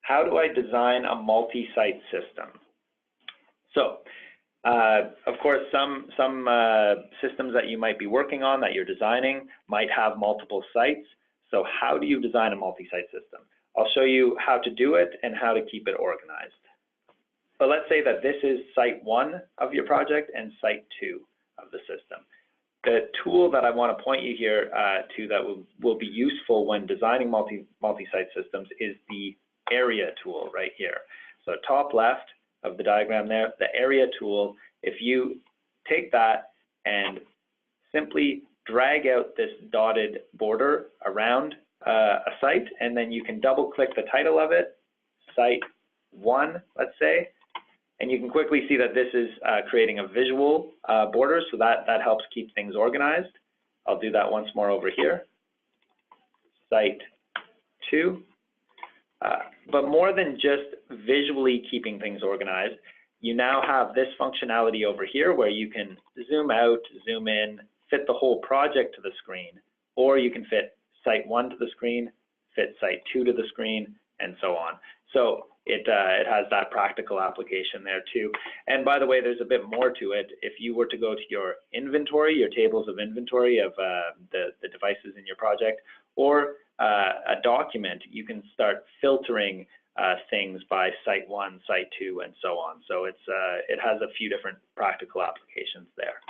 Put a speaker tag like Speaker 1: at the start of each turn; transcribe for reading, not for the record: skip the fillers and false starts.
Speaker 1: how do I design a multi-site system? So, of course, some systems that you might be working on, that you're designing, might have multiple sites. So how do you design a multi-site system? I'll show you how to do it and how to keep it organized. But let's say that this is site 1 of your project and site 2 of the system. The tool that I want to point you here to that will be useful when designing multi-site systems is the area tool right here. So top left of the diagram there, the area tool, if you take that and simply drag out this dotted border around a site, and then you can double click the title of it, site 1, let's say, and you can quickly see that this is creating a visual border, so that helps keep things organized. I'll do that once more over here, site 2. But more than just visually keeping things organized, you now have this functionality over here where you can zoom out, zoom in, fit the whole project to the screen, or you can fit site 1 to the screen, fit site 2 to the screen, and so on. So it has that practical application there too. And by the way, there's a bit more to it. If you were to go to your inventory, your tables of inventory of the devices in your project, or a document, you can start filtering things by site 1, site 2, and so on. So it has a few different practical applications there.